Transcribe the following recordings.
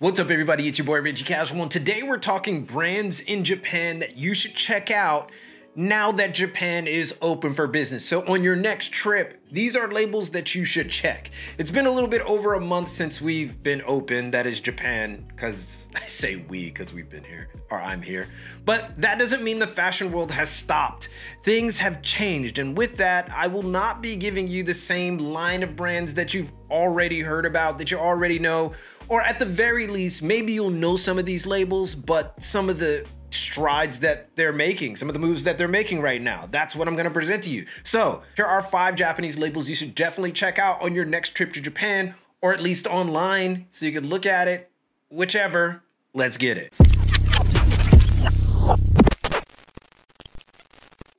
What's up, everybody? It's your boy Reggie Casual, and today we're talking brands in Japan that you should check out now that Japan is open for business. So on your next trip, these are labels that you should check. It's been a little bit over a month since we've been open, that is Japan, because I say we because we've been here, or I'm here. But that doesn't mean the fashion world has stopped. Things have changed, and with that, I will not be giving you the same line of brands that you've already heard about, that you already know, or at the very least, maybe you'll know some of these labels, but some of the strides that they're making, some of the moves that they're making right now, that's what I'm gonna present to you. So here are 5 Japanese labels you should definitely check out on your next trip to Japan, or at least online, so you can look at it, whichever. Let's get it.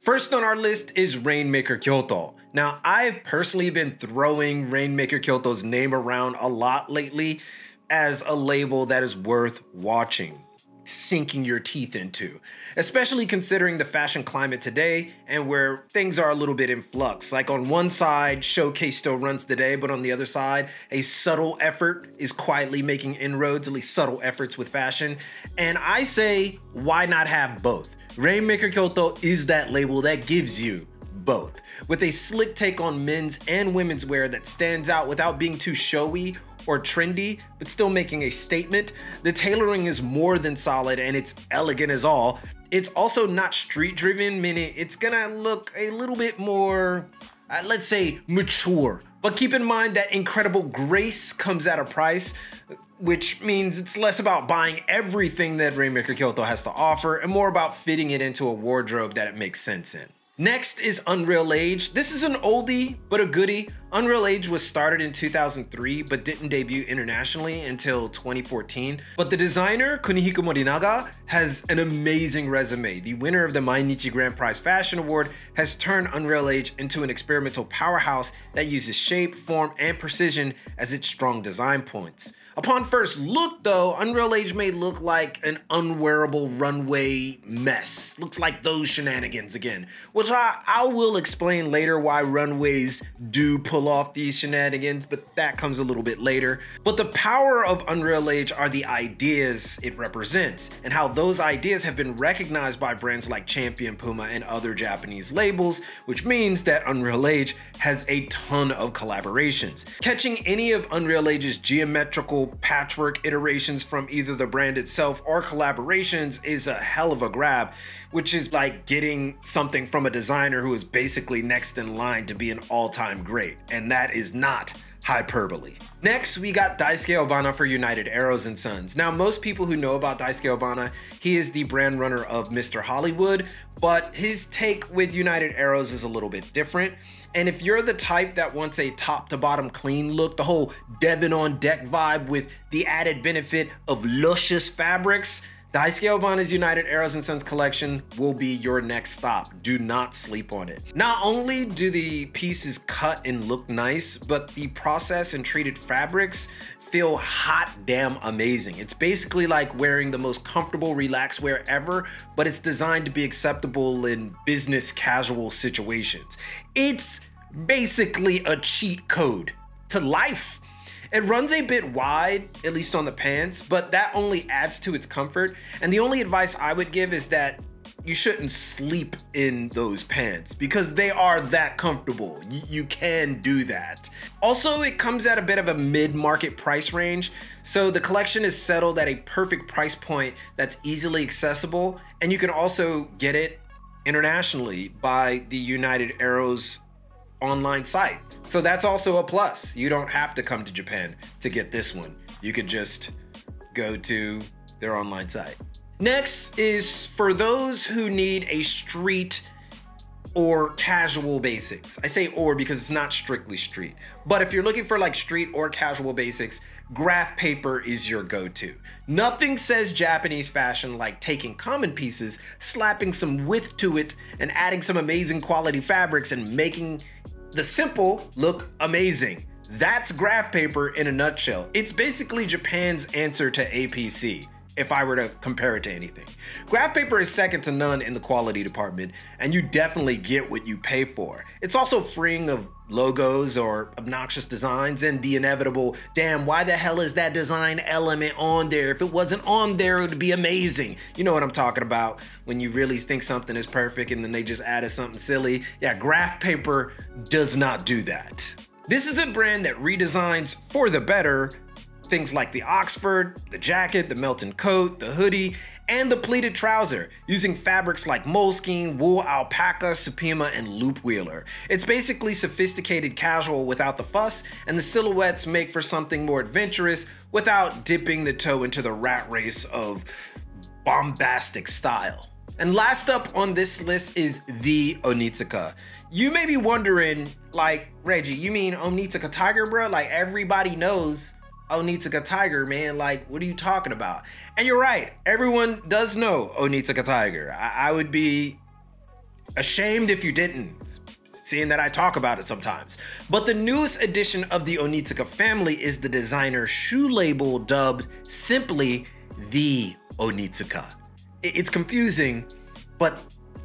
First on our list is Rainmaker Kyoto. Now, I've personally been throwing Rainmaker Kyoto's name around a lot lately as a label that is worth watching, sinking your teeth into, especially considering the fashion climate today and where things are a little bit in flux. Like on one side, showcase still runs the day, but on the other side, a subtle effort is quietly making inroads, at least subtle efforts with fashion. And I say, why not have both? Rainmaker Kyoto is that label that gives you both, with a slick take on men's and women's wear that stands out without being too showy or trendy, but still making a statement. The tailoring is more than solid and it's elegant as all. It's also not street driven, meaning it's gonna look a little bit more, let's say, mature. But keep in mind that incredible grace comes at a price, which means it's less about buying everything that Rainmaker Kyoto has to offer and more about fitting it into a wardrobe that it makes sense in. Next is Unreal Age. This is an oldie, but a goodie. Unreal Age was started in 2003, but didn't debut internationally until 2014. But the designer, Kunihiko Morinaga, has an amazing resume. The winner of the Mainichi Grand Prize Fashion Award has turned Unreal Age into an experimental powerhouse that uses shape, form, and precision as its strong design points. Upon first look though, Unreal Age may look like an unwearable runway mess. Looks like those shenanigans again, which I will explain later why runways do pull off these shenanigans, but that comes a little bit later. But the power of Unreal Age are the ideas it represents and how those ideas have been recognized by brands like Champion, Puma, and other Japanese labels, which means that Unreal Age has a ton of collaborations. Catching any of Unreal Age's geometrical patchwork iterations from either the brand itself or collaborations is a hell of a grab, which is like getting something from a designer who is basically next in line to be an all-time great, and that is not hyperbole. Next, we got Daisuke Obana for United Arrows & Sons. Now, most people who know about Daisuke Obana, he is the brand runner of Mr. Hollywood, but his take with United Arrows is a little bit different. And if you're the type that wants a top to bottom clean look, the whole Devon on deck vibe with the added benefit of luscious fabrics, Daisuke Obana's United Arrows & Sons collection will be your next stop. Do not sleep on it. Not only do the pieces cut and look nice, but the process and treated fabrics feel hot damn amazing. It's basically like wearing the most comfortable relaxed wear ever, but it's designed to be acceptable in business casual situations. It's basically a cheat code to life. It runs a bit wide, at least on the pants, but that only adds to its comfort. And the only advice I would give is that you shouldn't sleep in those pants because they are that comfortable. You can do that. Also, it comes at a bit of a mid-market price range, so the collection is settled at a perfect price point that's easily accessible, and you can also get it internationally by the United Arrows online site. So that's also a plus. You don't have to come to Japan to get this one. You could just go to their online site. Next is for those who need a street or casual basics. I say or because it's not strictly street, but if you're looking for like street or casual basics, graph paper is your go-to. Nothing says Japanese fashion like taking common pieces, slapping some width to it, and adding some amazing quality fabrics and making the simple look amazing. That's graph paper in a nutshell. It's basically Japan's answer to APC, if I were to compare it to anything. Graph paper is second to none in the quality department, and you definitely get what you pay for. It's also freeing of logos or obnoxious designs and the inevitable, damn, why the hell is that design element on there? If it wasn't on there, it would be amazing. You know what I'm talking about when you really think something is perfect and then they just added something silly. Yeah, graph paper does not do that. This is a brand that redesigns for the better things like the Oxford, the jacket, the Melton coat, the hoodie, and the pleated trouser, using fabrics like moleskin, wool alpaca, supima, and loop wheeler. It's basically sophisticated casual without the fuss, and the silhouettes make for something more adventurous without dipping the toe into the rat race of bombastic style. And last up on this list is the Onitsuka. You may be wondering, like, Reggie, you mean Onitsuka Tiger, bro? Like, everybody knows Onitsuka Tiger, man. Like, what are you talking about? And you're right, everyone does know Onitsuka Tiger. I would be ashamed if you didn't, seeing that I talk about it sometimes. But the newest edition of the Onitsuka family is the designer shoe label dubbed simply the Onitsuka. It's confusing, but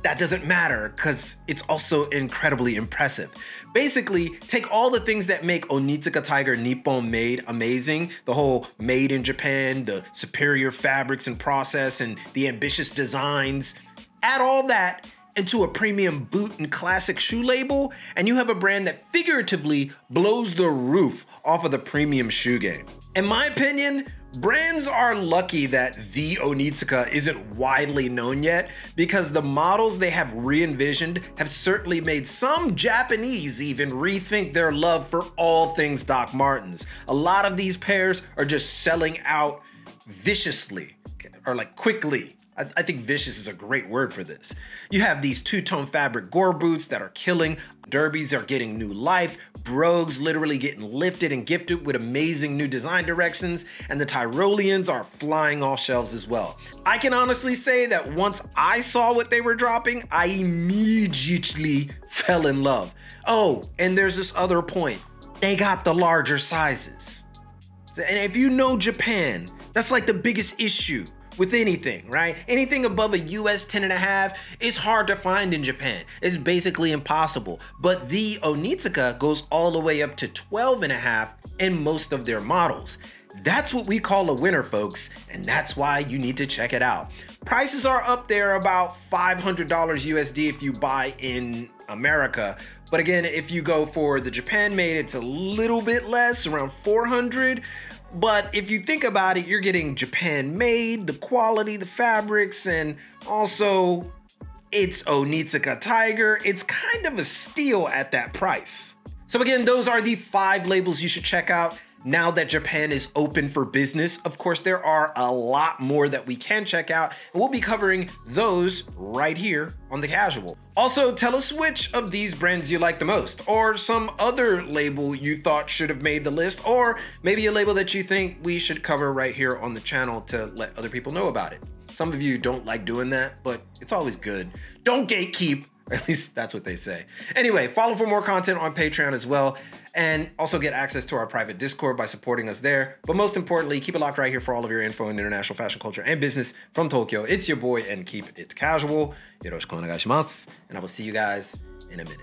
that doesn't matter because it's also incredibly impressive. Basically, take all the things that make Onitsuka Tiger Nippon made amazing, the whole made in Japan, the superior fabrics and process, and the ambitious designs, add all that into a premium boot and classic shoe label, and you have a brand that figuratively blows the roof off of the premium shoe game. In my opinion, brands are lucky that the Onitsuka isn't widely known yet, because the models they have re-envisioned have certainly made some Japanese even rethink their love for all things Doc Martens. A lot of these pairs are just selling out viciously, or like quickly. I think vicious is a great word for this. You have these two-tone fabric gore boots that are killing, derbies are getting new life, brogues literally getting lifted and gifted with amazing new design directions, and the Tyroleans are flying off shelves as well. I can honestly say that once I saw what they were dropping, I immediately fell in love. Oh, and there's this other point. They got the larger sizes. And if you know Japan, that's like the biggest issue with anything, right? Anything above a US 10.5 is hard to find in Japan. It's basically impossible. But the Onitsuka goes all the way up to 12.5 in most of their models. That's what we call a winner, folks, and that's why you need to check it out. Prices are up there about $500 USD if you buy in America. But again, if you go for the Japan made, it's a little bit less, around 400. But if you think about it, you're getting Japan made, the quality, the fabrics, and also it's Onitsuka Tiger. It's kind of a steal at that price. So again, those are the 5 labels you should check out now that Japan is open for business. Of course, there are a lot more that we can check out, and we'll be covering those right here on The Casual. Also, tell us which of these brands you like the most, or some other label you thought should have made the list, or maybe a label that you think we should cover right here on the channel to let other people know about it. Some of you don't like doing that, but it's always good. Don't gatekeep, or at least that's what they say. Anyway, follow for more content on Patreon as well, and also get access to our private Discord by supporting us there. But most importantly, keep it locked right here for all of your info in international fashion culture and business from Tokyo. It's your boy, and keep it casual. Yoroshiku onegaishimasu, and I will see you guys in a minute.